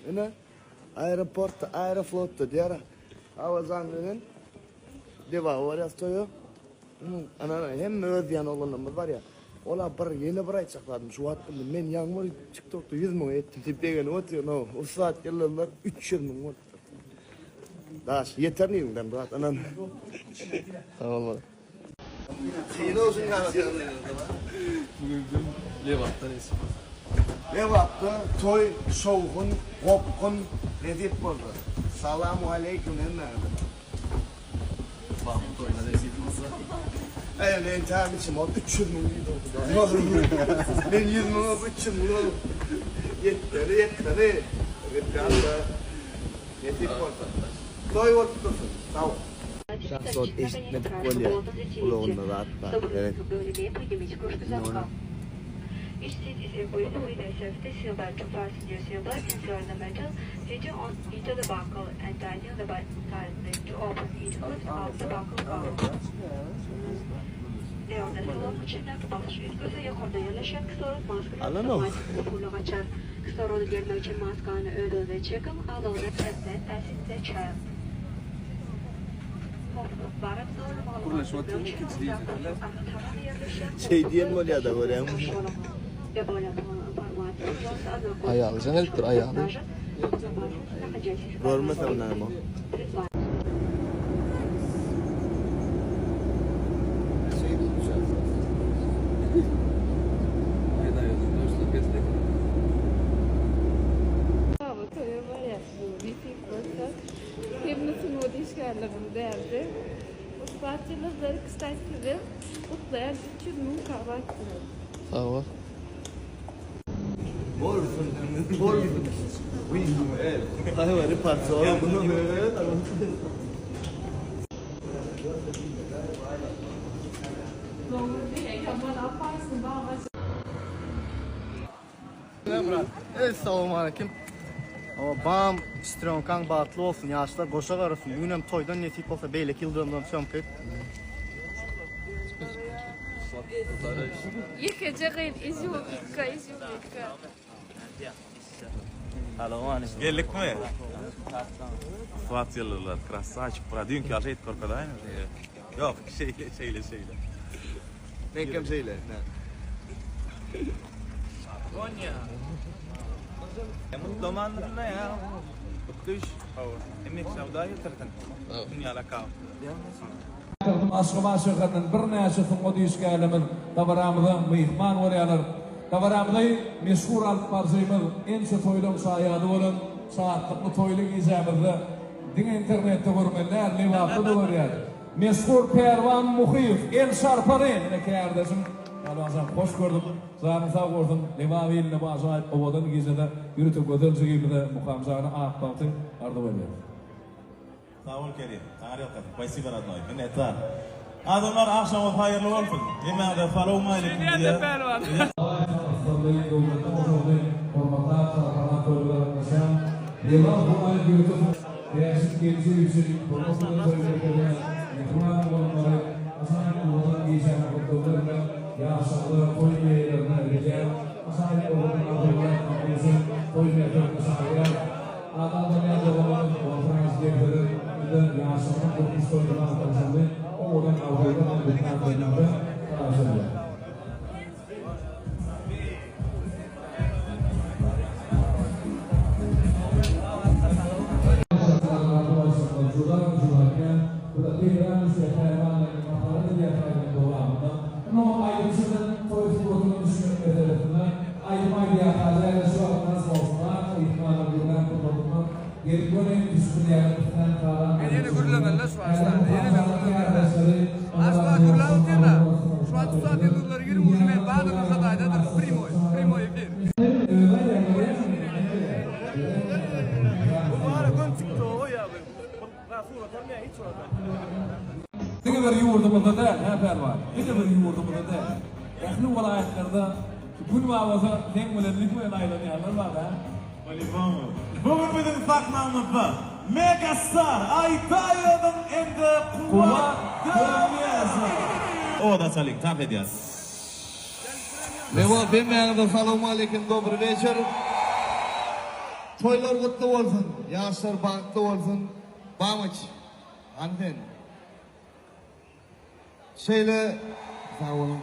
Yine aeroportta, aeroflotta diğer havazanlığının deva var ya stoyu. Ana hem öz yan olanımız var ya. Ola bir yeni bir ay çakladım. Şu attım men yağmur çıktı 100 ming ettim. Tepegen otuyor no. O saat yıllar 300 ming oldu. Daha yeter miyim ben rahat anan. Tamam. Sen olsun galiba. Bugün Levant'tan esin. Levant'ta toy, şovğun, kopkun, rezil oldu. Selamu aleyküm emmerde. Bak toyuna rezil olsa. Ben internetçim oldu 300 ming oldu. Ben 100 ming oldu 300 ming oldu. Yetteri. Rezil oldu. Toy oldu. Sağ ol. Şahsot eşitmedik kolye. Kulağında rahatlar. Evet. Anladın Kısaroğlu gelmek için maskanı ödül ve çekim alanı tesiste çağır. Şey diyen mi oluyor da böyle? Ayağlı canım dur ayağlı. Görmesem ne ama. Hepimizin o işgallerini derdi. O parçaları kısaçtırıp kutlayan 300 ming kahve kutladı. Sağ ol. Bol. Evet. Hayvanı parça olan bunu böyle Assalamu aleyküm. Ama bam stronkan batlı olsun yaşlar koşa arasın. Yünem toydan nesip olsa beylek yıldırımdan şömpet. Yıkacağın izubika. Geldik mi? Fuat yıllar krasavчик. Продюнки алжейт коркадайны. Yok şeyle. ne kem şeyle. Konya. Emun domanlarına ya. Tutuş. Emek savdayı tırtın. Dünya lakav. Aşkıma şıkkının bir neşetin o düşkâlemin tavaramıda mihman oryalar. Tavaramıda meşhur alıp barzıyımız en şu toylum sayadı olun. Saatlıklı toyluk izamızda din internette görmenler livaplı da oryalar. Meşhur Pervan Muhif en şarparın ne kardeşim. Allah'ım hoş gördüm. Zaten sağ gördüm. Livavi eline bazı ovadan gizlede yürütüp götürücü gibi de mukamzağını ağıtlatı ardı veriyor. Sağ ol Kerim. Tarih kadar. Paysi berat noy. Minnettar. Adamlar akşam hayırlı olsun. Hemen de follow my link diye. Hormatlar, sarıkalar, toylar, nişan. Livav bu ay yürütüp değişik gelişi yüksek. Hormatlar toylarına yıkılan olanları asan ovadan giyeceğine kurtulurlar. Yaşadığı toy üyelerine vereceğim. Asan ovadan toylar kapıyızın toy üyelerine sahiler. Adamlar yadırlanır, konferans getirir. Yaşamak kurmuş toylar arkadaşlarını oradan avcayla bütün toylarda karşılar. Yeni gürlemenler şu aslanı. Asla gürlemen değil mi? Şu an tutat yılları yürü gürlemen. Bazı kısadaydadır. Primo efir. Bu var gün çıktı o ya. Rasula tanıya hiç orada. Ne kadar yurdumuzda da ne pervan? Ne kadar yurdumuzda da. Yakın vilayetlerde gün mağaza dengelenlik ve ayrılanlar var ha. Bugün bizim saklamızda Megastar Aytay'ın ende kuvat dönmesi. O da salik, tak ediyoruz. Leva, ben selamu aleyküm, добрый вечер. Toylar kutlu olsun. Yaşlar banklı olsun. Bamış. Anten. Şöyle sağ olun.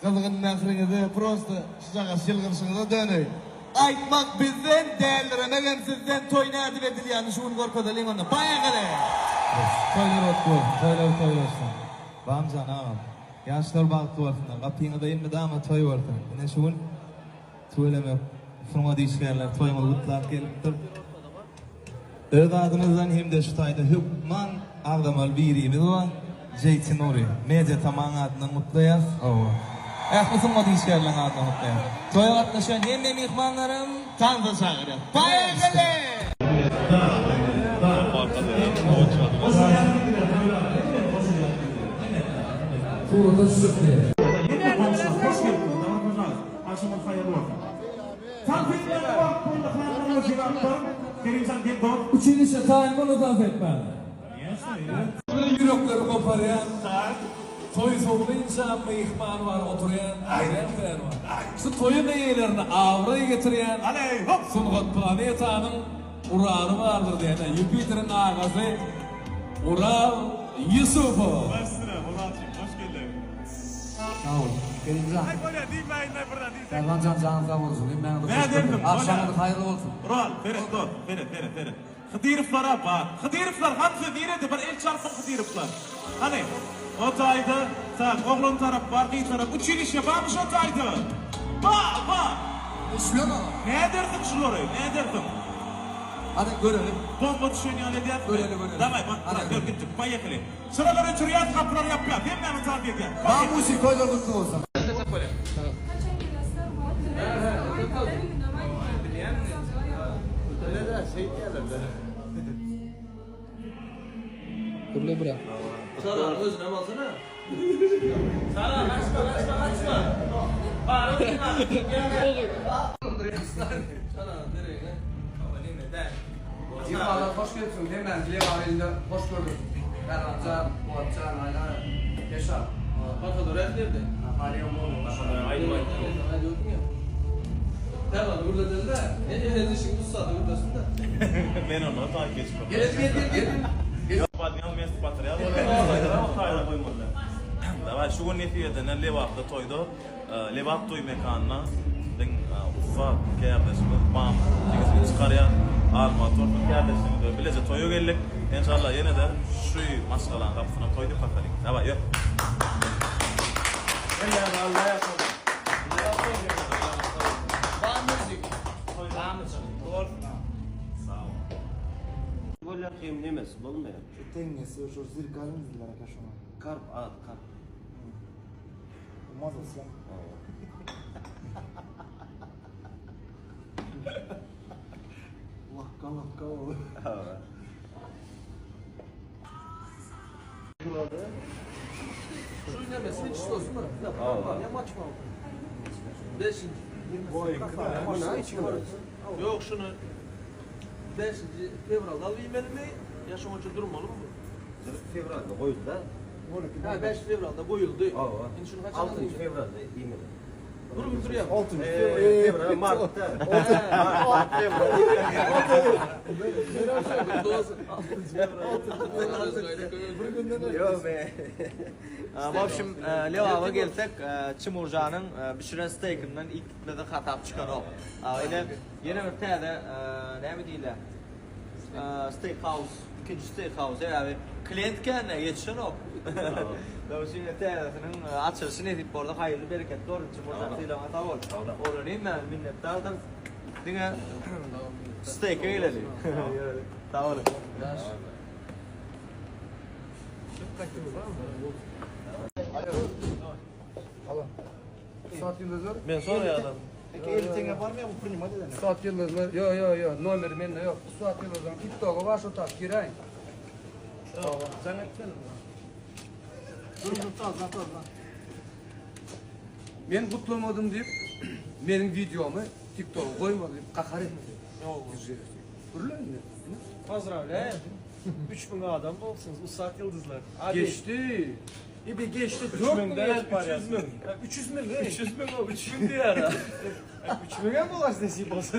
Kızgın nesrinizi prosto şaşağa şılgırşınıza dönüy. Aytmak bizden değerliremek hem sizden toy nadip edilýäni şuun gorkadalyň onda. Baýa gele. Toylar otlu, toylar olsun. Bamcan ağam. Yaşlar baktı olsunlar. Kapıyını da ilmi dama toy olsun. Yine şuun toylama fırma dişlerler toymalı kutlar gelipdir. Öz adınızdan hem de şu tayda hükman ağdamal birimiz olan Jeytin Nuri. Medya tamam adına mutluyuz. Ehmesin o dişlerle adına mutluyuz. Toya katlaşan hem de mihmanlarım tanrı çağırıyor. Bayağı gele! Kurulda sürekli. Üçüncü tayin bunu da etmeli. Yürekleri koparyan, toy sonunda insan ihmanı var, oturuyan, ayretler var. Şu toyun eylerini avraya getiren, Sungat planetanın Ural'ı vardır diyene, Jüpiter'in ağası Ural Yusuf'u. Sağ olun. Kerimcan. Ermancan canım sağ olsun. Akşamınız hayırlı olsun. Ural, Ferit dur. Ferit. Hıdırıflara bak. Hıdırıflar hamsı diredi bir el çarpın hıdırıflar. Hani o taydı, oğlum taraf var, bir taraf uçuruş yapamış o taydı. Bak. İşliyor mu? Ne ederdim şunları? Ne ederdim? Hadi görelim. Bomba düşünüyor ne der? Görelim. Tamam bak, dur gittik. Bayaklı. Sıralar ötürüyor, kapılar yapıyor. Hem mi tabi ediyor? Ben müzik toylar kutlu olsun. Dur bırak. Sana özüne alsana. Sana kaçma. Bari sana nereye ne? Havalime de. İnşallah hoş geldin. Hemen bile evinde hoş gördük. Ermancan, Muhatcan, Ayla, Yaşar. Bak da oraya nerede? Haliye oğlum. Aynı vakit. Ben diyordum ya. Tamam burada dediler. Ne şimdi ustadı buradasın da. Ben onu takip ediyorum. Gel. Badyan mesut materyal. Davay şu gün nefiyede ne levapta toydu. Levap toy mekanına. Ufak kardeşimiz bam. Dikkat çıkarıya. Armatör kardeşimiz de bilece toyu geldik. İnşallah yine de şu maskalan kapısına toydu bakalım. Davay yok. Allah'a yapalım. Böyle kıyım nemesi bulmuyor. Şu tengesi, şu zirkalın zilere kaşıma. Karp at karp. Olmaz olsun. Allah kal. Şu nemesi hiç olsun mu? Ya maç mı oldu? 5. Yok şunu 5. fevralda alayım elime. Yaşamaçı durum olur mu? Fevralda koydu da. Ha 5 fevralda koyuldu. Şimdi şunu kaç 6 fevralda iyi Durum duruyor. 6 fevral Mart'ta. Mart Yok be. В общем, Levava gelsek, Çimurcan'ın pişiren steakinden ilk gitmede hatap çıkan o. Yine bir tane, ne mi değil steakhouse, ikinci steakhouse yani klient kendine yetişen o. Şimdi tanesinin açılışını edip orada hayırlı bereketli olur. Çimurcan tıyla hata ol. Olur değil mi? Minnettardım. Dine steak'e gelelim. Sağ olun. Saat yıldızlar. Ben sonra ya adam. Peki 50 tenge var mı ya bu prim hadi dene. Saat yıldızlar. Yo. Numeri mende yok. Saat yıldızlar. TikTok'a var şu tak gireyim. Sen etmedin mi? Dur taz. Ben kutlamadım deyip benim videomu TikTok'a koymadım deyip kakar etmedim. Yok. Öyle mi? Hazır öyle. 3000 adam olsunuz. Bu saat yıldızlar. Hadi. Geçti. Bir geçti 4 3000'den 300 bin. 300 bin değil. 300 bin o 3000 diyor ha. 3 milyon mu var desip olsa?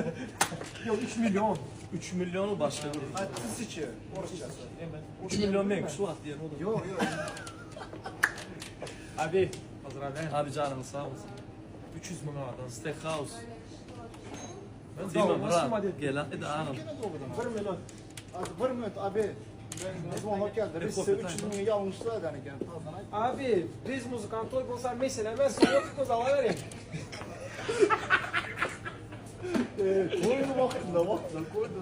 Yok 3 milyon. 3 milyonu başka bir. Hadi sıçı. Orçası. Hemen 3 milyon ben şu at diyen o da. Yok yok. Abi. Hazır abi. Abi canın sağ olsun. 300 bin adam. Steakhouse. Ben Tamam, demem nasıl bırak. madem? Gel hadi anam. 1 milyon. Az 1 milyon abi. Ben ne zaman geldi? Biz size 300 milyon yanlışlar yani Abi biz muzikant toy bolsa mesela ben sana yok alıvereyim. koydu vaktinde koydu.